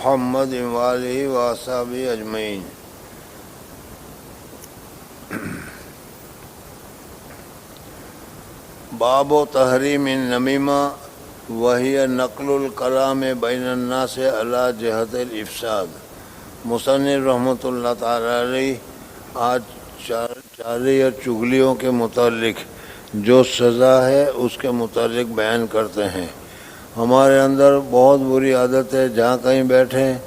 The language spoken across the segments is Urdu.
محمد وآلہ وصحبہ اجمعین۔ باب تحریم النمیمہ وہی نقل الکلام بین الناس علی جہت الافساد۔ مصنف رحمۃ اللہ تعالی علیہ آج چارے یا چغلیوں کے متعلق جو سزا ہے اس کے متعلق بیان کرتے ہیں۔ ہمارے اندر بہت بری عادت ہے، جہاں کہیں بیٹھیں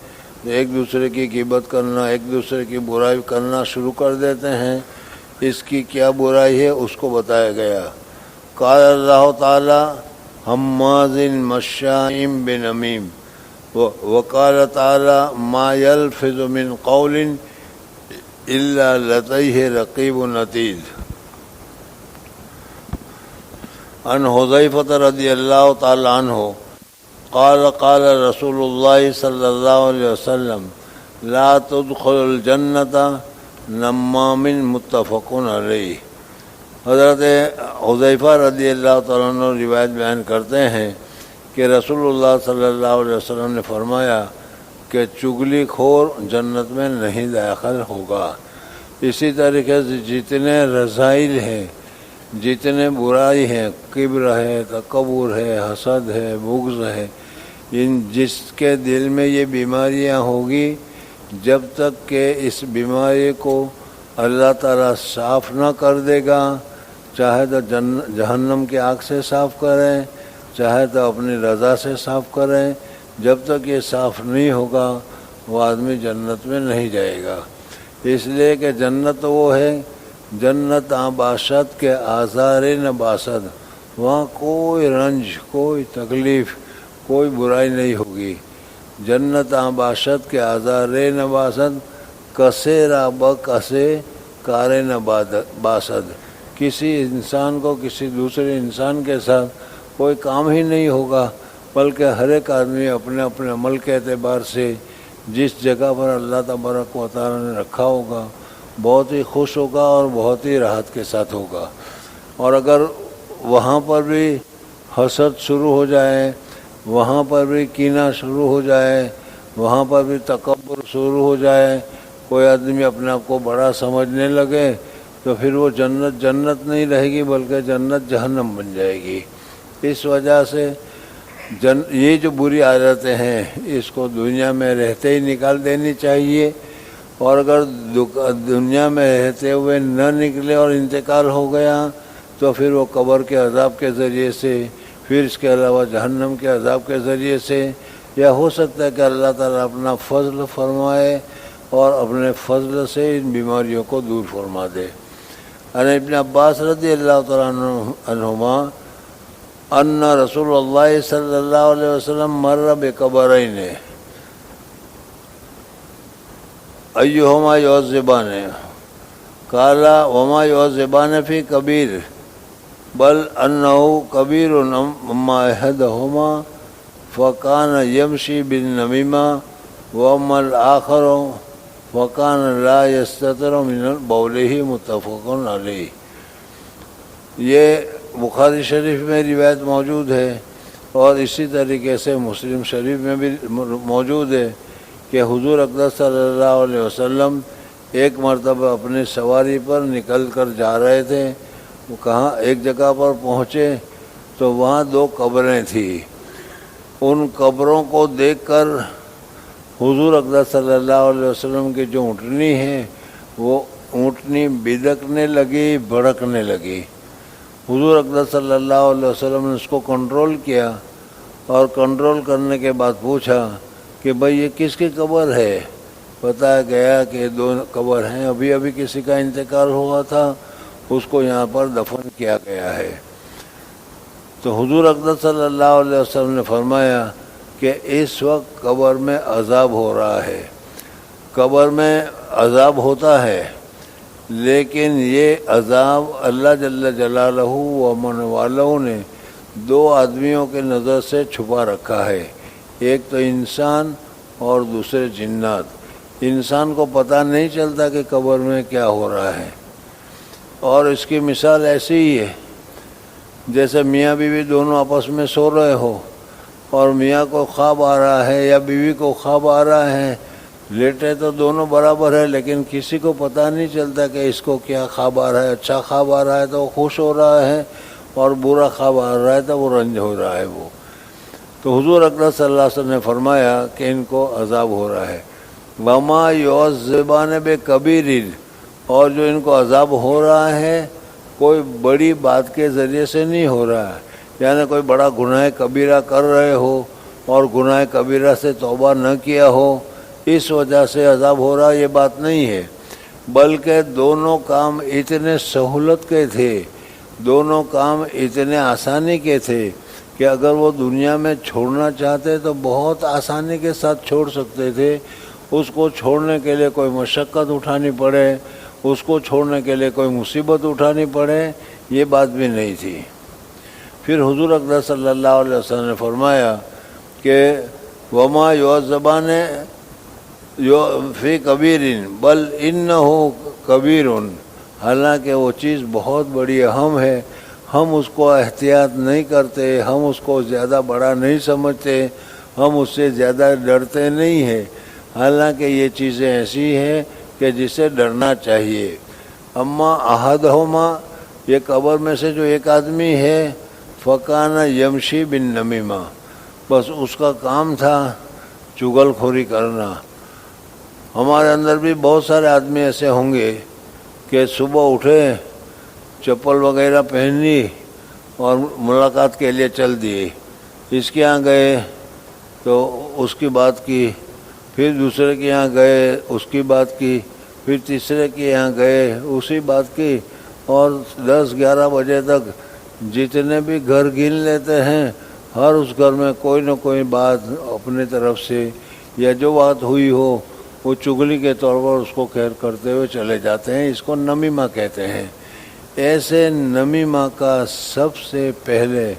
تو ایک دوسرے کی غیبت کرنا، ایک دوسرے کی برائی کرنا شروع کر دیتے ہیں۔ اس کی کیا برائی ہے اس کو بتایا گیا۔ قال اللہ تعالی حماز مشاء بنمیم، وقال تعالی ما یلفظ من قول الا لدیہ رقیب عتید۔ عن حذیفہ رضی اللہ تعالی عنہ قال قال رسول اللہ صلی اللہ علیہ وسلم لا تدخل الجنۃ نمام، متفق علیہ۔ حضرت حذیفہ رضی اللہ تعالیٰ عنہ روایت بیان کرتے ہیں کہ رسول اللہ صلی اللہ علیہ وسلم نے فرمایا کہ چغلی خور جنت میں نہیں داخل ہوگا۔ اسی طریقے سے جتنے رذائل ہیں، جتنے برائی ہیں، کبر ہے، تکبر ہے، حسد ہے، بغض ہے، جس کے دل میں یہ بیماریاں ہوگی، جب تک کہ اس بیماری کو اللہ تعالیٰ صاف نہ کر دے گا، چاہے تو جہنم کی آگ سے صاف کریں، چاہے تو اپنی رضا سے صاف کریں، جب تک یہ صاف نہیں ہوگا وہ آدمی جنت میں نہیں جائے گا۔ اس لیے کہ جنت وہ ہے، جنت باشد کے آزار نباشد، وہاں کوئی رنج، کوئی تکلیف، کوئی برائی نہیں ہوگی۔ جنت باشد کے آزار نباشد، کسے راب کسے کار نباشد، کسی انسان کو کسی دوسرے انسان کے ساتھ کوئی کام ہی نہیں ہوگا، بلکہ ہر ایک آدمی اپنے اپنے عمل کے اعتبار سے جس جگہ پر اللہ تبارک و تعالیٰ نے رکھا ہوگا بہت ہی خوش ہوگا اور بہت ہی راحت کے ساتھ ہوگا۔ اور اگر وہاں پر بھی حسد شروع ہو جائے، وہاں پر بھی کینہ شروع ہو جائے، وہاں پر بھی تکبر شروع ہو جائے، کوئی آدمی اپنے آپ کو بڑا سمجھنے لگے، تو پھر وہ جنت جنت نہیں رہے گی بلکہ جنت جہنم بن جائے گی۔ اس وجہ سے یہ جو بری عادتیں ہیں اس کو دنیا میں رہتے ہی نکال دینی چاہیے، اور اگر دنیا میں رہتے ہوئے نہ نکلے اور انتقال ہو گیا تو پھر وہ قبر کے عذاب کے ذریعے سے، پھر اس کے علاوہ جہنم کے عذاب کے ذریعے سے، یا ہو سکتا ہے کہ اللہ تعالیٰ اپنا فضل فرمائے اور اپنے فضل سے ان بیماریوں کو دور فرما دے۔ عن ابن عباس رضی اللہ تعالیٰ عنہما ان رسول اللہ صلی اللہ علیہ وسلم مر بقبرین ایہما یعذبان قال وما یعذبان فی کبیر بل انہ کبیر اما احدہما فکان یمشی بالنمیمہ واما الآخر وکان لا یستتر من بولہ، متفق علیہ۔ یہ بخاری شریف میں روایت موجود ہے اور اسی طریقے سے مسلم شریف میں بھی موجود ہے کہ حضور اقدس صلی اللہ علیہ وسلم ایک مرتبہ اپنی سواری پر نکل کر جا رہے تھے۔ وہ کہاں ایک جگہ پر پہنچے تو وہاں 2 قبریں تھیں۔ ان قبروں کو دیکھ کر حضور اقدس صلی اللہ علیہ وسلم کی جو اونٹنی ہے وہ اونٹنی بدکنے لگی، بھڑکنے لگی۔ حضور اقدس صلی اللہ علیہ وسلم نے اس کو کنٹرول کیا، اور کنٹرول کرنے کے بعد پوچھا کہ بھئی یہ کس کی قبر ہے؟ بتایا گیا کہ 2 قبر ہیں، ابھی ابھی کسی کا انتقال ہوا تھا، اس کو یہاں پر دفن کیا گیا ہے۔ تو حضور اقدس صلی اللہ علیہ وسلم نے فرمایا کہ اس وقت قبر میں عذاب ہو رہا ہے، قبر میں عذاب ہوتا ہے، لیکن یہ عذاب اللہ جل جلالہ و من والہ نے 2 آدمیوں کے نظر سے چھپا رکھا ہے، ایک تو انسان اور دوسرے جنات۔ انسان کو پتہ نہیں چلتا کہ قبر میں کیا ہو رہا ہے، اور اس کی مثال ایسی ہی ہے جیسے میاں بیوی دونوں آپس میں سو رہے ہو، اور میاں کو خواب آ رہا ہے یا بیوی کو خواب آ رہا ہے، لیٹے تو دونوں برابر ہے، لیکن کسی کو پتہ نہیں چلتا کہ اس کو کیا خواب آ رہا ہے۔ اچھا خواب آ رہا ہے تو وہ خوش ہو رہا ہے، اور برا خواب آ رہا ہے تو وہ رنج ہو رہا ہے وہ۔ تو حضور اکرم صلی اللہ علیہ وسلم نے فرمایا کہ ان کو عذاب ہو رہا ہے۔ وما یعذبان بکبیر، اور جو ان کو عذاب ہو رہا ہے کوئی بڑی بات کے ذریعے سے نہیں ہو رہا ہے، یعنی کوئی بڑا گناہ کبیرہ کر رہے ہو اور گناہ کبیرہ سے توبہ نہ کیا ہو اس وجہ سے عذاب ہو رہا، یہ بات نہیں ہے، بلکہ دونوں کام اتنے سہولت کے تھے، دونوں کام اتنے آسانی کے تھے کہ اگر وہ دنیا میں چھوڑنا چاہتے تو بہت آسانی کے ساتھ چھوڑ سکتے تھے۔ اس کو چھوڑنے کے لیے کوئی مشقت اٹھانی پڑے، اس کو چھوڑنے کے لیے کوئی مصیبت اٹھانی پڑے، یہ بات بھی نہیں تھی۔ پھر حضور اکرم صلی اللہ علیہ وسلم نے فرمایا کہ وما یعذبان فی کبیر بل انہ کبیر، حالانکہ وہ چیز بہت بڑی اہم ہے، ہم اس کو احتیاط نہیں کرتے، ہم اس کو زیادہ بڑا نہیں سمجھتے، ہم اس سے زیادہ ڈرتے نہیں ہیں، حالانکہ یہ چیزیں ایسی ہیں کہ جسے ڈرنا چاہیے۔ اما احدہما، یہ قبر میں سے جو ایک آدمی ہے، فکان یمشی بالنمیمہ، بس اس کا کام تھا چغل خوری کرنا۔ ہمارے اندر بھی بہت سارے آدمی ایسے ہوں گے کہ صبح اٹھے، چپل وغیرہ پہنی اور ملاقات کے لیے چل دیے، اس کے یہاں گئے تو اس کی بات کی، پھر دوسرے کے یہاں گئے اس کی بات کی، پھر تیسرے کے یہاں گئے اسی بات کی، اور 10-11 بجے تک جتنے بھی گھر گن لیتے ہیں ہر اس گھر میں کوئی نہ کوئی بات اپنے طرف سے یا جو بات ہوئی ہو وہ چغلی کے طور پر اس کو خیر کرتے ہوئے چلے جاتے ہیں، اس کو نمیمہ کہتے ہیں۔ ایسے نمیمہ کا سب سے پہلے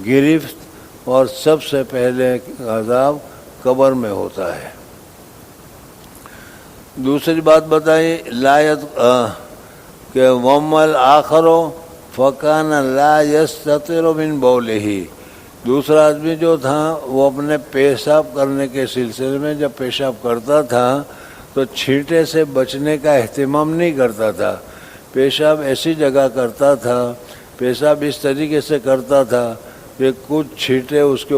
گرفت اور سب سے پہلے عذاب قبر میں ہوتا ہے۔ دوسری بات بتائی لایت کہ ومل آخرو فکان لا یستتر من بولہ، دوسرا آدمی جو تھا وہ اپنے پیشاب کرنے کے سلسلے میں جب پیشاب کرتا تھا تو چھینٹے سے بچنے کا اہتمام نہیں کرتا تھا، پیشاب ایسی جگہ کرتا تھا، پیشاب اس طریقے سے کرتا تھا کہ کچھ چھینٹے اس کے